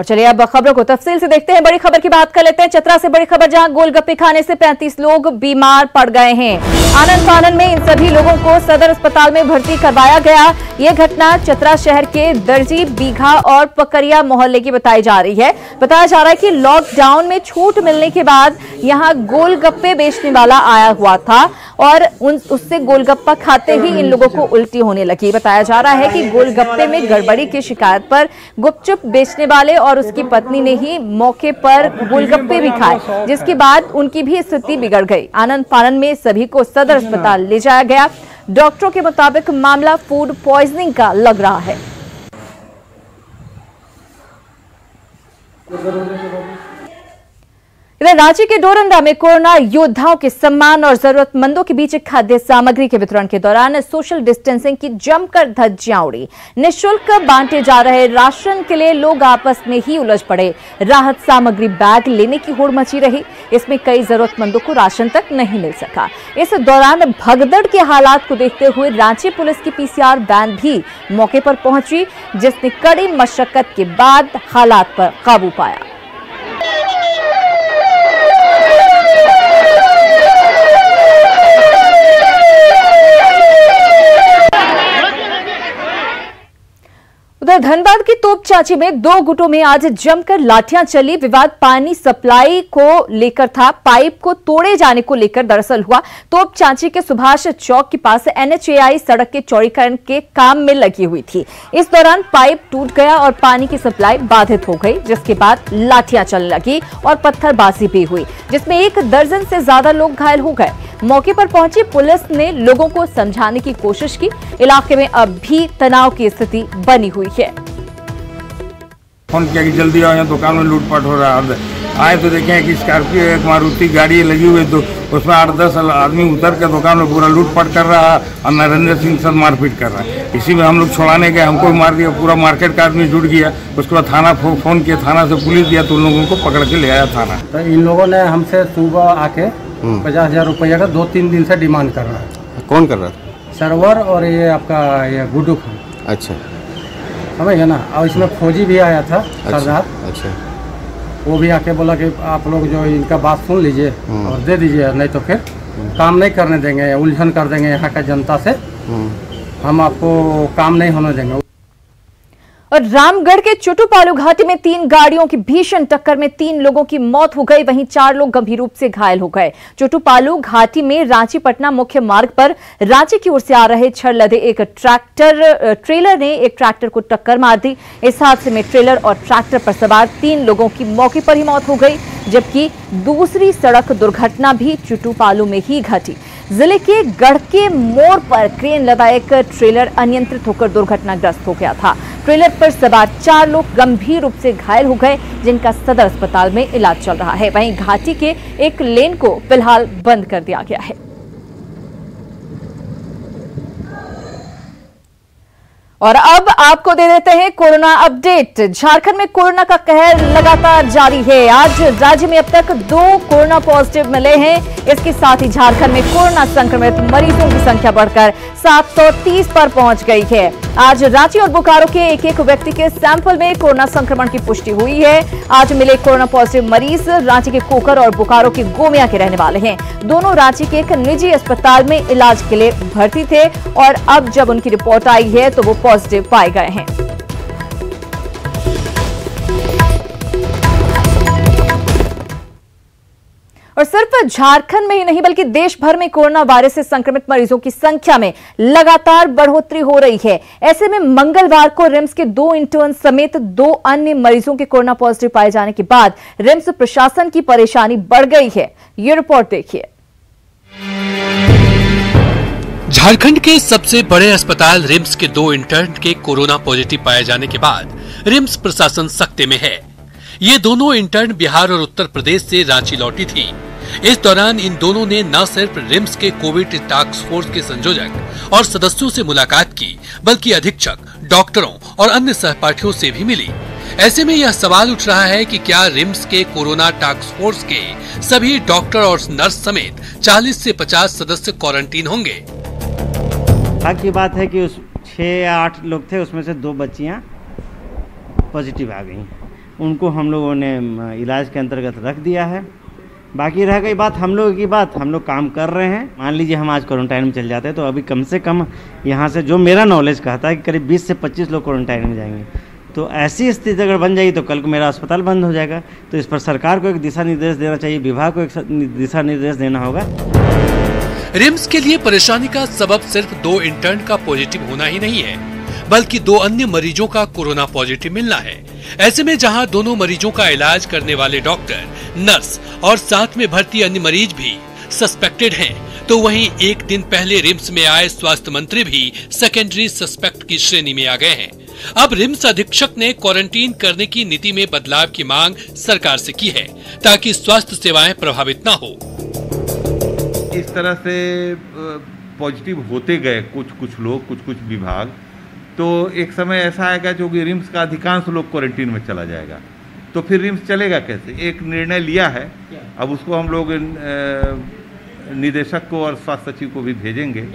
और चलिए अब खबरों को तफसील से देखते हैं। बड़ी खबर की बात कर लेते हैं। चतरा से बड़ी खबर, जहां गोलगप्पे खाने से 35 लोग बीमार पड़ गए हैं। आनन फानन में इन सभी लोगों को सदर अस्पताल में भर्ती करवाया गया। यह घटना चतरा शहर के दर्जी, बीघा और पकरिया मोहल्ले की बताई जा रही है। बताया जा रहा है कि लॉकडाउन में छूट मिलने के बाद यहां गोलगप्पे बेचने वाला आया हुआ था और उससे गोलगप्पा खाते ही इन लोगों को उल्टी होने लगी। बताया जा रहा है कि गोलगप्पे में गड़बड़ी की शिकायत पर गुपचुप बेचने वाले और उसकी पत्नी ने ही मौके पर गोलगप्पे भी खाए, जिसके बाद उनकी भी स्थिति बिगड़ गई। आनन फानन में सभी को सदर अस्पताल ले जाया गया। डॉक्टरों के मुताबिक मामला फूड पॉइजनिंग का लग रहा है। इधर रांची के डोरंडा में कोरोना योद्धाओं के सम्मान और जरूरतमंदों के बीच खाद्य सामग्री के वितरण के दौरान सोशल डिस्टेंसिंग की जमकर धज्जियां उड़ी। निःशुल्क बांटे जा रहे राशन के लिए लोग आपस में ही उलझ पड़े। राहत सामग्री बैग लेने की होड़ मची रही। इसमें कई जरूरतमंदों को राशन तक नहीं मिल सका। इस दौरान भगदड़ के हालात को देखते हुए रांची पुलिस की पीसीआर वैन भी मौके पर पहुंची, जिसने कड़ी मशक्कत के बाद हालात पर काबू पाया। उधर धनबाद की तोपचांची में 2 गुटों में आज जमकर लाठियां चली। विवाद पानी सप्लाई को लेकर था। पाइप को तोड़े जाने को लेकर दरअसल हुआ। तोपचांची के सुभाष चौक के पास NHAI सड़क के चौड़ीकरण के काम में लगी हुई थी। इस दौरान पाइप टूट गया और पानी की सप्लाई बाधित हो गई, जिसके बाद लाठियां चलने लगी और पत्थरबाजी भी हुई, जिसमें 1 दर्जन से ज्यादा लोग घायल हो गए। मौके पर पहुंची पुलिस ने लोगों को समझाने की कोशिश की। इलाके में अब भी तनाव की स्थिति बनी हुई है। फोन किया कि जल्दी आओ, यहाँ दुकान में लूटपाट हो रहा है। आए तो देखें कि स्कॉर्पियो एक मारुति गाड़ी लगी हुई, तो उसमें 8-10 आदमी उतर के दुकान में पूरा लूटपाट कर रहा है और नरेंद्र सिंह सर मारपीट कर रहा है। इसी में हम लोग छुड़ाने गए, हमको मार दिया। पूरा मार्केट का आदमी जुट गया। उसके बाद थाना फोन किया, थाना से पुलिस दिया तो उन लोगों को पकड़ के ले आया थाना। तो इन लोगों ने हमसे सुबह आके 50,000 रुपया का 2-3 दिन से डिमांड कर रहा है। कौन कर रहा था? सर्वर और ये आपका ये गुड्डू खान। अच्छा, समझ गए ना। और इसमें फौजी भी आया था सरदार। अच्छा, वो भी आके बोला कि आप लोग जो इनका बात सुन लीजिए और दे दीजिए, नहीं तो फिर काम नहीं करने देंगे, उलझन कर देंगे यहाँ का जनता से। हम आपको काम नहीं होने देंगे। और रामगढ़ के चुटुपालू घाटी में 3 गाड़ियों की भीषण टक्कर में 3 लोगों की मौत हो गई, वहीं 4 लोग गंभीर रूप से घायल हो गए। चुटुपालू घाटी में रांची पटना मुख्य मार्ग पर रांची की ओर से आ रहे छड़ लदे एक ट्रेलर ने एक ट्रैक्टर को टक्कर मार दी। इस हादसे में ट्रेलर और ट्रैक्टर पर सवार 3 लोगों की मौके पर ही मौत हो गई, जबकि दूसरी सड़क दुर्घटना भी चुटुपालू में ही घटी। जिले के गढ़के मोड़ पर क्रेन लदा एक ट्रेलर अनियंत्रित होकर दुर्घटनाग्रस्त हो गया था। ट्रेलर पर सवार 4 लोग गंभीर रूप से घायल हो गए, जिनका सदर अस्पताल में इलाज चल रहा है। वहीं घाटी के एक लेन को फिलहाल बंद कर दिया गया है। और अब आपको दे देते हैं कोरोना अपडेट। झारखंड में कोरोना का कहर लगातार जारी है। आज राज्य में अब तक 2 कोरोना पॉजिटिव मिले हैं। इसके साथ ही झारखंड में कोरोना संक्रमित मरीजों की संख्या बढ़कर 730 पर पहुंच गई है। आज रांची और बोकारो के एक व्यक्ति के सैंपल में कोरोना संक्रमण की पुष्टि हुई है। आज मिले कोरोना पॉजिटिव मरीज रांची के कोकर और बोकारो के गोमिया के रहने वाले हैं। दोनों रांची के एक निजी अस्पताल में इलाज के लिए भर्ती थे और अब जब उनकी रिपोर्ट आई है तो वो पॉजिटिव पाए गए हैं। और सिर्फ झारखंड में ही नहीं बल्कि देश भर में कोरोना वायरस से संक्रमित मरीजों की संख्या में लगातार बढ़ोतरी हो रही है। ऐसे में मंगलवार को रिम्स के 2 इंटर्न समेत 2 अन्य मरीजों के कोरोना पॉजिटिव पाए जाने के बाद रिम्स प्रशासन की परेशानी बढ़ गई है। ये रिपोर्ट देखिए। झारखंड के सबसे बड़े अस्पताल रिम्स के 2 इंटर्न के कोरोना पॉजिटिव पाए जाने के बाद रिम्स प्रशासन सख्ते में है। ये दोनों इंटर्न बिहार और उत्तर प्रदेश से रांची लौटी थी। इस दौरान इन दोनों ने न सिर्फ रिम्स के कोविड टास्क फोर्स के संयोजक और सदस्यों से मुलाकात की, बल्कि अधीक्षक, डॉक्टरों और अन्य सहपाठियों से भी मिली। ऐसे में यह सवाल उठ रहा है कि क्या रिम्स के कोरोना टास्क फोर्स के सभी डॉक्टर और नर्स समेत 40 से 50 सदस्य क्वारंटीन होंगे। की बात है कि उस 6 या 8 लोग थे, उसमें से 2 बच्चियां पॉजिटिव आ गई। उनको हम लोगों ने इलाज के अंतर्गत रख दिया है। बाकी रह गई बात हम लोगों की बात, हम लोग काम कर रहे हैं। मान लीजिए हम आज क्वारंटाइन में चल जाते हैं तो अभी कम से कम यहाँ से जो मेरा नॉलेज कहता है कि करीब 20 से 25 लोग क्वारंटाइन में जाएंगे। तो ऐसी स्थिति अगर बन जाएगी तो कल को मेरा अस्पताल बंद हो जाएगा। तो इस पर सरकार को एक दिशा निर्देश देना चाहिए, विभाग को एक दिशा निर्देश देना होगा। रिम्स के लिए परेशानी का सबब सिर्फ 2 इंटर्न का पॉजिटिव होना ही नहीं है, बल्कि 2 अन्य मरीजों का कोरोना पॉजिटिव मिलना है। ऐसे में जहां दोनों मरीजों का इलाज करने वाले डॉक्टर, नर्स और साथ में भर्ती अन्य मरीज भी सस्पेक्टेड हैं, तो वहीं एक दिन पहले रिम्स में आए स्वास्थ्य मंत्री भी सेकेंडरी सस्पेक्ट की श्रेणी में आ गए हैं। अब रिम्स अधीक्षक ने क्वारंटीन करने की नीति में बदलाव की मांग सरकार से की है, ताकि स्वास्थ्य सेवाएं प्रभावित न हो। इस तरह से पॉजिटिव होते गए कुछ लोग, कुछ विभाग, तो एक समय ऐसा आएगा जो कि रिम्स का अधिकांश लोग क्वारंटीन में चला जाएगा। तो फिर रिम्स चलेगा कैसे? एक निर्णय लिया है, अब उसको हम लोग निदेशक को और स्वास्थ्य सचिव को भी भेजेंगे।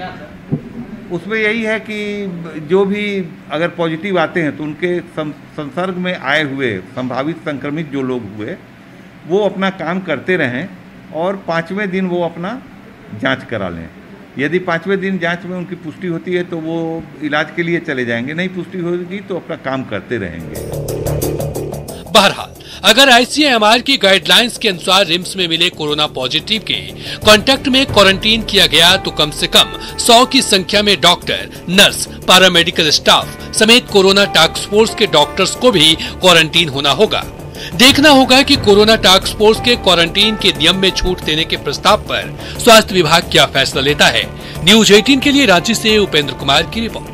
उसमें यही है कि जो भी अगर पॉजिटिव आते हैं तो उनके संसर्ग में आए हुए संभावित संक्रमित जो लोग हुए वो अपना काम करते रहें और 5वें दिन वो अपना जांच करा लें। यदि 5वें दिन जांच में उनकी पुष्टि होती है तो वो इलाज के लिए चले जाएंगे, नहीं पुष्टि होगी तो अपना काम करते रहेंगे। बहरहाल अगर आईसीएमआर की गाइडलाइंस के अनुसार रिम्स में मिले कोरोना पॉजिटिव के कांटेक्ट में क्वारंटीन किया गया तो कम से कम 100 की संख्या में डॉक्टर, नर्स, पैरामेडिकल स्टाफ समेत कोरोना टास्क फोर्स के डॉक्टर्स को भी क्वारंटीन होना होगा। देखना होगा कि कोरोना टास्क फोर्स के क्वारंटीन के नियम में छूट देने के प्रस्ताव पर स्वास्थ्य विभाग क्या फैसला लेता है। न्यूज 18 के लिए रांची से उपेंद्र कुमार की रिपोर्ट।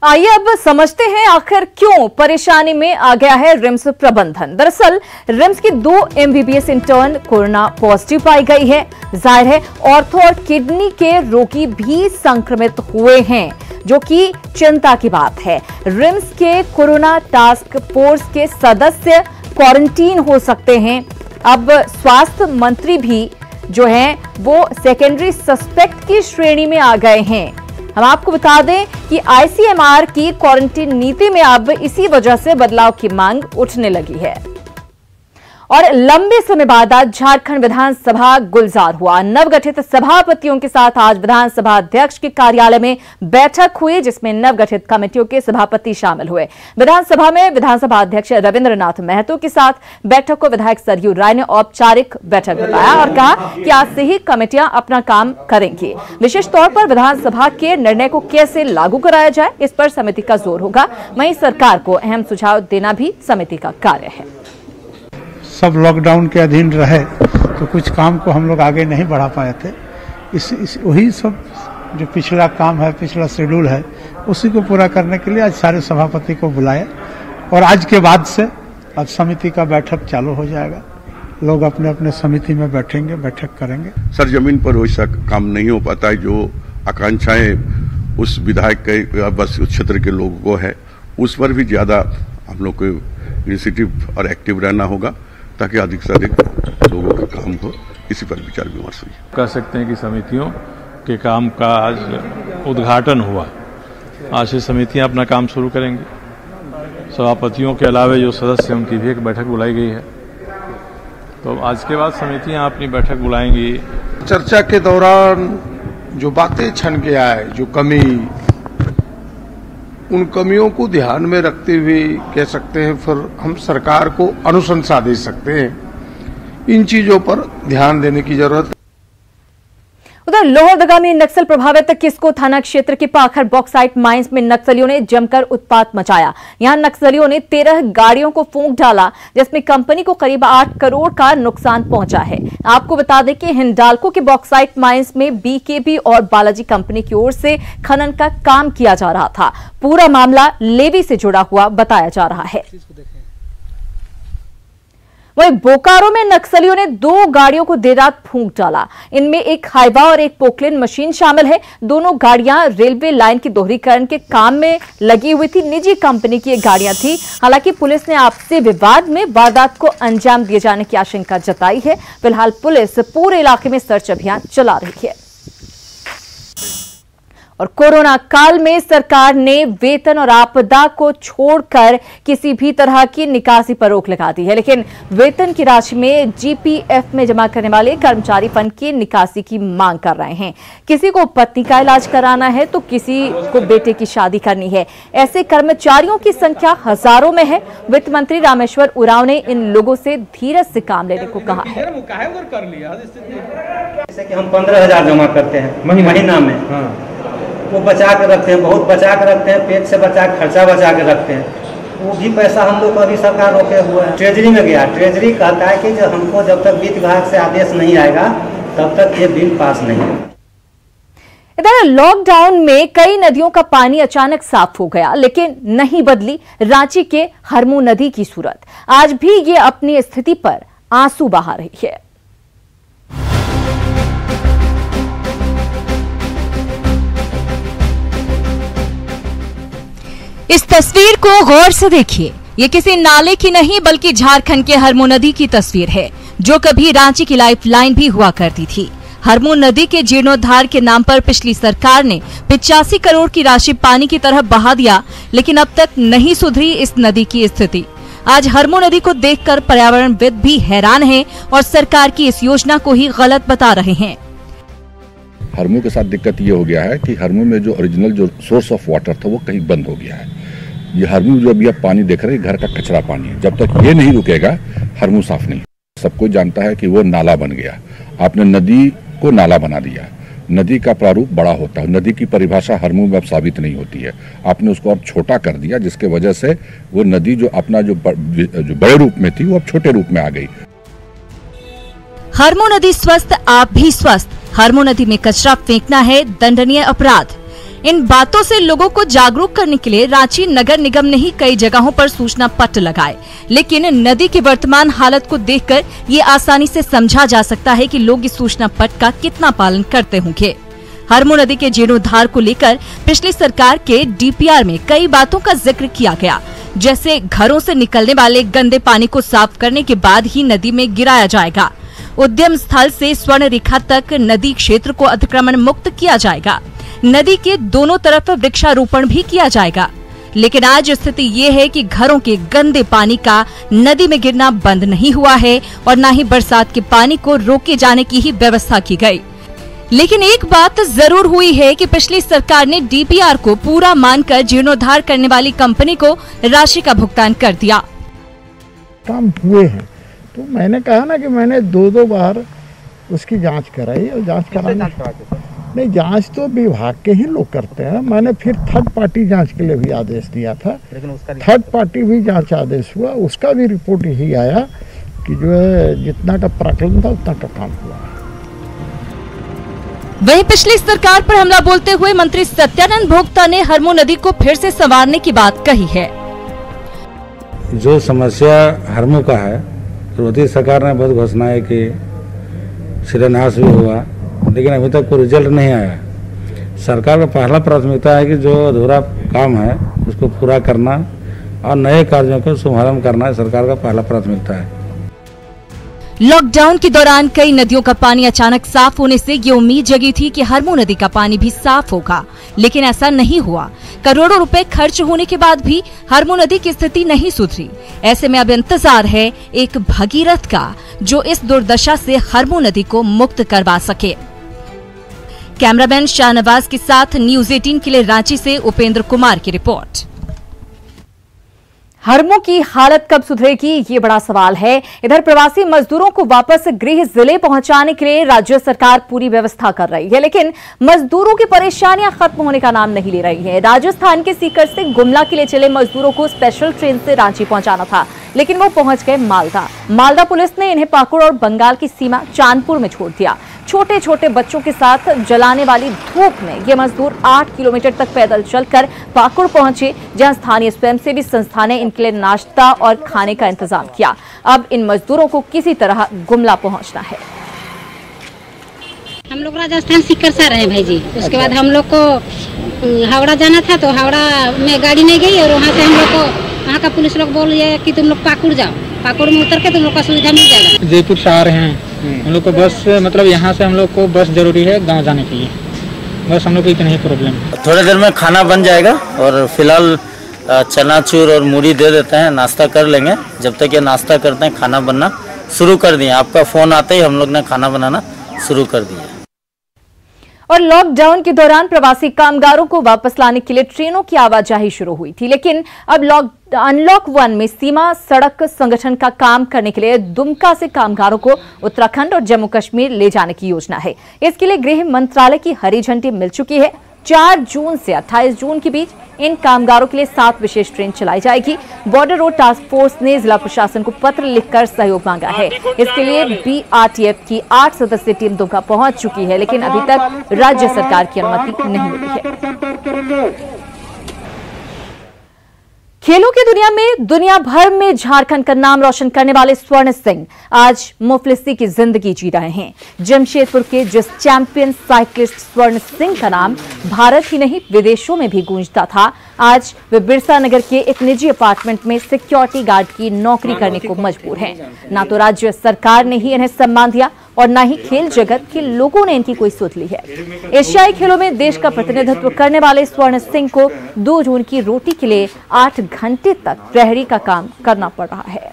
आइए अब समझते हैं आखिर क्यों परेशानी में आ गया है रिम्स प्रबंधन। दरअसल रिम्स की 2 MBBS इंटर्न कोरोना पॉजिटिव पाई गई है। जाहिर है ऑर्थो और किडनी के रोगी भी संक्रमित हुए हैं, जो कि चिंता की बात है। रिम्स के कोरोना टास्क फोर्स के सदस्य क्वारंटीन हो सकते हैं। अब स्वास्थ्य मंत्री भी जो हैं वो सेकेंडरी सस्पेक्ट की श्रेणी में आ गए हैं। हम आपको बता दें कि आईसीएमआर की क्वारंटीन नीति में अब इसी वजह से बदलाव की मांग उठने लगी है। और लंबे समय बाद आज झारखंड विधानसभा गुलजार हुआ। नवगठित सभापतियों के साथ आज विधानसभा अध्यक्ष के कार्यालय में बैठक हुई, जिसमें नवगठित कमेटियों के सभापति शामिल हुए। विधानसभा में विधानसभा अध्यक्ष रविंद्रनाथ महतो के साथ बैठक को विधायक सरयू राय ने औपचारिक बैठक बताया और कहा कि आज से ही कमेटियां अपना काम करेंगी। विशेष तौर पर विधानसभा के निर्णय को कैसे लागू कराया जाए, इस पर समिति का जोर होगा। वहीं सरकार को अहम सुझाव देना भी समिति का कार्य है। सब लॉकडाउन के अधीन रहे तो कुछ काम को हम लोग आगे नहीं बढ़ा पाए थे। वही सब जो पिछला काम है, पिछला शेड्यूल है, उसी को पूरा करने के लिए आज सारे सभापति को बुलाए और आज के बाद से अब समिति का बैठक चालू हो जाएगा। लोग अपने अपने समिति में बैठेंगे, बैठक करेंगे। सर जमीन पर वैसा काम नहीं हो पाता है जो आकांक्षाएं उस विधायक के बस उस क्षेत्र के लोगों को है, उस पर भी ज्यादा हम लोग को इनिशिएटिव और एक्टिव रहना होगा ताकि अधिक से अधिक लोगों का काम हो। इसी पर विचार विमर्श हुई। कह सकते हैं कि समितियों के काम का आज उद्घाटन हुआ। आज से समितियां अपना काम शुरू करेंगी। सभापतियों के अलावा जो सदस्य हैं उनकी भी एक बैठक बुलाई गई है। तो आज के बाद समितियां अपनी बैठक बुलाएंगी। चर्चा के दौरान जो बातें छन के आए, जो कमी, उन कमियों को ध्यान में रखते हुए कह सकते हैं फिर हम सरकार को अनुशंसा दे सकते हैं। इन चीजों पर ध्यान देने की जरूरत है। उधर लोहरदगा में नक्सल प्रभावित किस्को थाना क्षेत्र के पाखर बॉक्साइट माइंस में नक्सलियों ने जमकर उत्पात मचाया। यहां नक्सलियों ने 13 गाड़ियों को फूंक डाला, जिसमें कंपनी को करीब 8 करोड़ का नुकसान पहुंचा है। आपको बता दें कि हिंडाल्को के बॉक्साइट माइंस में बीकेबी और बालाजी कंपनी की ओर से खनन का काम किया जा रहा था। पूरा मामला लेवी से जुड़ा हुआ बताया जा रहा है। वहीं बोकारो में नक्सलियों ने 2 गाड़ियों को देर रात फूंक डाला। इनमें एक हाइवा और एक पोकलेन मशीन शामिल है। दोनों गाड़ियां रेलवे लाइन के दोहरीकरण के काम में लगी हुई थी। निजी कंपनी की ये गाड़ियां थी। हालांकि पुलिस ने आपसी विवाद में वारदात को अंजाम दिए जाने की आशंका जताई है। फिलहाल पुलिस पूरे इलाके में सर्च अभियान चला रही है। और कोरोना काल में सरकार ने वेतन और आपदा को छोड़कर किसी भी तरह की निकासी पर रोक लगा दी है, लेकिन वेतन की राशि में जीपीएफ में जमा करने वाले कर्मचारी फंड की निकासी की मांग कर रहे हैं। किसी को पत्नी का इलाज कराना है तो किसी को बेटे की शादी करनी है। ऐसे कर्मचारियों की संख्या हजारों में है। वित्त मंत्री रामेश्वर उरांव ने इन लोगों से धीरज से काम लेने को कहा है। जैसे कि हम 15,000 जमा करते हैं महीना में, वो बचा के रखते हैं, बहुत बचा के रखते हैं, पेट से बचा के, खर्चा बचा के रखते हैं। वो भी पैसा हम लोग को अभी सरकार रोके हुए है। ट्रेजरी में गया, ट्रेजरी कहता है कि जब हमको जब तक वित्त विभाग से आदेश नहीं आएगा तब तक ये बिल पास नहीं होगा। इधर लॉकडाउन में कई नदियों का पानी अचानक साफ हो गया, लेकिन नहीं बदली रांची के हरमू नदी की सूरत। आज भी ये अपनी स्थिति पर आंसू बहा रही है। इस तस्वीर को गौर से देखिए। ये किसी नाले की नहीं बल्कि झारखंड के हरमू नदी की तस्वीर है, जो कभी रांची की लाइफलाइन भी हुआ करती थी। हरमू नदी के जीर्णोद्धार के नाम पर पिछली सरकार ने 85 करोड़ की राशि पानी की तरह बहा दिया, लेकिन अब तक नहीं सुधरी इस नदी की स्थिति। आज हरमू नदी को देखकर पर्यावरणविद भी हैरान हैं और सरकार की इस योजना को ही गलत बता रहे हैं। हरमू के साथ दिक्कत ये हो गया है कि हरमू में जो ओरिजिनल जो सोर्स ऑफ वाटर था वो कहीं बंद हो गया है। ये हरमू जो अभी आप पानी देख रहे हैं घर का कचरा पानी है। जब तक ये नहीं रुकेगा हरमू साफ नहीं। सबको जानता है कि वो नाला बन गया। आपने नदी को नाला बना दिया। नदी का प्रारूप बड़ा होता है। नदी की परिभाषा हरमू में अब साबित नहीं होती है। आपने उसको अब छोटा कर दिया, जिसके वजह से वो नदी जो अपना जो बड़े रूप में थी वो अब छोटे रूप में आ गई। हरमू नदी स्वस्थ, आप भी स्वस्थ। हरमू नदी में कचरा फेंकना है दंडनीय अपराध। इन बातों से लोगों को जागरूक करने के लिए रांची नगर निगम ने ही कई जगहों पर सूचना पट लगाए, लेकिन नदी की वर्तमान हालत को देखकर ये आसानी से समझा जा सकता है कि लोग इस सूचना पट का कितना पालन करते होंगे। हरमू नदी के जीर्णोद्धार को लेकर पिछली सरकार के डीपीआर में कई बातों का जिक्र किया गया, जैसे घरों से निकलने वाले गंदे पानी को साफ करने के बाद ही नदी में गिराया जाएगा। उद्यम स्थल से स्वर्ण रेखा तक नदी क्षेत्र को अतिक्रमण मुक्त किया जाएगा। नदी के दोनों तरफ वृक्षारोपण भी किया जाएगा। लेकिन आज स्थिति ये है कि घरों के गंदे पानी का नदी में गिरना बंद नहीं हुआ है और न ही बरसात के पानी को रोके जाने की ही व्यवस्था की गई। लेकिन एक बात जरूर हुई है कि पिछली सरकार ने डीपीआर को पूरा मानकर जीर्णोद्धार करने वाली कंपनी को राशि का भुगतान कर दिया। काम हुए हैं तो मैंने कहा ना कि मैंने दो बार उसकी जांच कराई और जांच कराने नहीं, जांच तो विभाग के ही लोग करते हैं। मैंने फिर थर्ड पार्टी जांच के लिए भी आदेश दिया था, थर्ड पार्टी भी जांच आदेश हुआ, उसका भी रिपोर्ट यही आया कि जो है जितना का प्राकलन था उतना का काम हुआ। वहीं पिछली सरकार पर हमला बोलते हुए मंत्री सत्यानंद भोक्ता ने हरमू नदी को फिर से संवारने की बात कही है। जो समस्या हरमू का है, मोदी सरकार ने बहुत घोषणाएं की, शिलान्यास भी हुआ, लेकिन अभी तक कोई रिजल्ट नहीं आया। सरकार का पहला प्राथमिकता है कि जो अधूरा काम है उसको पूरा करना और नए कार्यों को शुभारंभ करना सरकार का पहला प्राथमिकता है। लॉकडाउन के दौरान कई नदियों का पानी अचानक साफ होने से ये उम्मीद जगी थी कि हरमू नदी का पानी भी साफ होगा, लेकिन ऐसा नहीं हुआ। करोड़ों रुपए खर्च होने के बाद भी हरमू नदी की स्थिति नहीं सुधरी। ऐसे में अब इंतजार है एक भगीरथ का, जो इस दुर्दशा से हरमू नदी को मुक्त करवा सके। कैमरामैन शाहनवाज के साथ न्यूज 18 के लिए रांची से उपेंद्र कुमार की रिपोर्ट। हरमू की हालत कब सुधरेगी, ये बड़ा सवाल है। इधर प्रवासी मजदूरों को वापस गृह जिले पहुंचाने के लिए राज्य सरकार पूरी व्यवस्था कर रही है, लेकिन मजदूरों की परेशानियां खत्म होने का नाम नहीं ले रही हैं। राजस्थान के सीकर से गुमला के लिए चले मजदूरों को स्पेशल ट्रेन से रांची पहुंचाना था, लेकिन वो पहुंच गए मालदा। मालदा पुलिस ने इन्हें पाकुड़ और बंगाल की सीमा चांदपुर में छोड़ दिया। छोटे छोटे बच्चों के साथ जलाने वाली धूप में ये मजदूर 8 किलोमीटर तक पैदल चलकर पाकुड़ पहुंचे, जहां स्थानीय स्वयंसेवी संस्था ने इनके लिए नाश्ता और खाने का इंतजाम किया। अब इन मजदूरों को किसी तरह गुमला पहुंचना है। हम लोग राजस्थान सीकर से आ रहे हैं भाई जी। उसके बाद हम लोग को हावड़ा जाना था, तो हावड़ा में गाड़ी नहीं गई और वहाँ से हम लोग को वहाँ का पुलिस लोग बोल रही है कि तुम लोग पाकुड़ जाओ, पाकुड़ में उतर के तुम लोग का सुविधा मिल जाएगा। जयपुर से आ रहे हैं हम लोग को बस, मतलब यहाँ से हम लोग को बस जरूरी है गांव जाने के लिए। बस हम लोग को इतना ही प्रॉब्लम। थोड़ी देर में खाना बन जाएगा और फिलहाल चनाचूर और मूढ़ी दे देते हैं, नाश्ता कर लेंगे। जब तक ये नाश्ता करते हैं खाना बनना शुरू कर दिए। आपका फोन आते ही हम लोग ने खाना बनाना शुरू कर दिया। और लॉकडाउन के दौरान प्रवासी कामगारों को वापस लाने के लिए ट्रेनों की आवाजाही शुरू हुई थी, लेकिन अब अनलॉक 1 में सीमा सड़क संगठन का काम करने के लिए दुमका से कामगारों को उत्तराखंड और जम्मू कश्मीर ले जाने की योजना है। इसके लिए गृह मंत्रालय की हरी झंडी मिल चुकी है। 4 जून से 28 जून के बीच इन कामगारों के लिए 7 विशेष ट्रेन चलाई जाएगी। बॉर्डर रोड टास्क फोर्स ने जिला प्रशासन को पत्र लिखकर सहयोग मांगा है। इसके लिए BRTF की 8 सदस्यीय टीम दुमका पहुंच चुकी है, लेकिन अभी तक राज्य सरकार की अनुमति नहीं मिली है। खेलों की दुनिया में दुनिया भर में झारखंड का नाम रोशन करने वाले स्वर्ण सिंह आज मुफलिसी की जिंदगी जी रहे हैं। जमशेदपुर के जिस चैंपियन साइकिलिस्ट स्वर्ण सिंह का नाम भारत ही नहीं विदेशों में भी गूंजता था, आज वे बिरसा नगर के एक निजी अपार्टमेंट में सिक्योरिटी गार्ड की नौकरी करने को मजबूर हैं। ना तो राज्य सरकार ने ही इन्हें सम्मान दिया और न ही खेल जगत के लोगों ने इनकी कोई सुध ली है। एशियाई खेलों में देश का प्रतिनिधित्व करने वाले स्वर्ण सिंह को 2 जून की रोटी के लिए 8 घंटे तक प्रहरी का काम करना पड़ रहा है।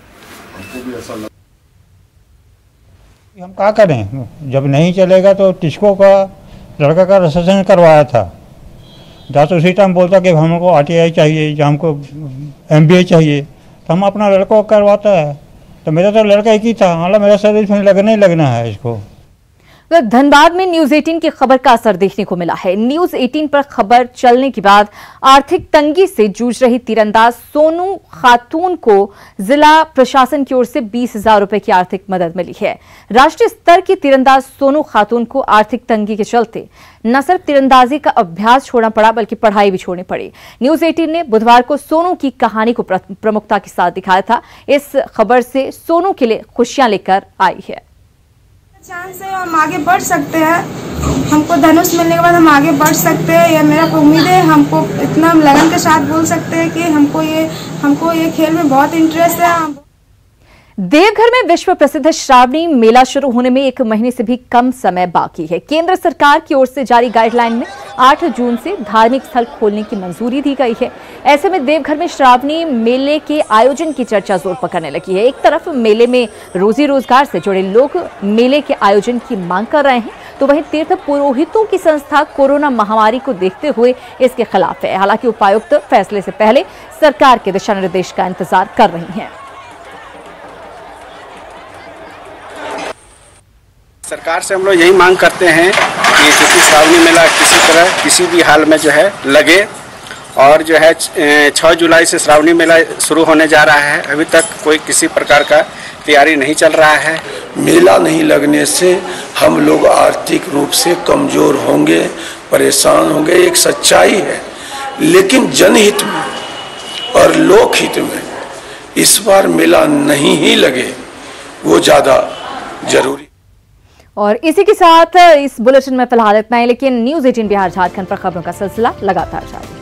हम क्या करें, जब नहीं चलेगा तो टिस्को का लड़का का रजिस्ट्रेशन करवाया था, जहाँ तो उसी टाइम बोलता कि हमको RTI चाहिए या हमको MBA चाहिए, तो हम अपना लड़का करवाता है। तो मेरा तो लड़का एक ही था, हालांकि मेरा सर्विस में लगना ही लगना है इसको। धनबाद में न्यूज 18 की खबर का असर देखने को मिला है। न्यूज 18 पर खबर चलने के बाद आर्थिक तंगी से जूझ रही तीरंदाज सोनू खातून को जिला प्रशासन की ओर से 20,000 रुपए की आर्थिक मदद मिली है। राष्ट्रीय स्तर की तीरंदाज सोनू खातून को आर्थिक तंगी के चलते न सिर्फ तीरंदाजी का अभ्यास छोड़ना पड़ा बल्कि पढ़ाई भी छोड़नी पड़ी। न्यूज 18 ने बुधवार को सोनू की कहानी को प्रमुखता के साथ दिखाया था। इस खबर से सोनू के लिए खुशियां लेकर आई है। चांस है, हम आगे बढ़ सकते हैं। हमको धनुष मिलने के बाद हम आगे बढ़ सकते हैं, यह मेरा उम्मीद है। हमको इतना लगन के साथ बोल सकते हैं कि हमको ये खेल में बहुत इंटरेस्ट है। देवघर में विश्व प्रसिद्ध श्रावणी मेला शुरू होने में 1 महीने से भी कम समय बाकी है। केंद्र सरकार की ओर से जारी गाइडलाइन में 8 जून से धार्मिक स्थल खोलने की मंजूरी दी गई है। ऐसे में देवघर में श्रावणी मेले के आयोजन की चर्चा जोर पकड़ने लगी है। एक तरफ मेले में रोजी रोजगार से जुड़े लोग मेले के आयोजन की मांग कर रहे हैं, तो वहीं तीर्थ पुरोहितों की संस्था कोरोना महामारी को देखते हुए इसके खिलाफ है। हालांकि उपायुक्त फैसले से पहले सरकार के दिशा निर्देश का इंतजार कर रही हैं। सरकार से हम लोग यही मांग करते हैं कि क्योंकि श्रावणी मेला किसी तरह किसी भी हाल में जो है लगे, और जो है 6 जुलाई से श्रावणी मेला शुरू होने जा रहा है। अभी तक कोई किसी प्रकार का तैयारी नहीं चल रहा है। मेला नहीं लगने से हम लोग आर्थिक रूप से कमजोर होंगे, परेशान होंगे, एक सच्चाई है। लेकिन जनहित में और लोकहित में इस बार मेला नहीं ही लगे, वो ज़्यादा जरूरी। और इसी के साथ इस बुलेटिन में फिलहाल इतना ही, लेकिन न्यूज 18 बिहार झारखंड पर खबरों का सिलसिला लगातार जारी।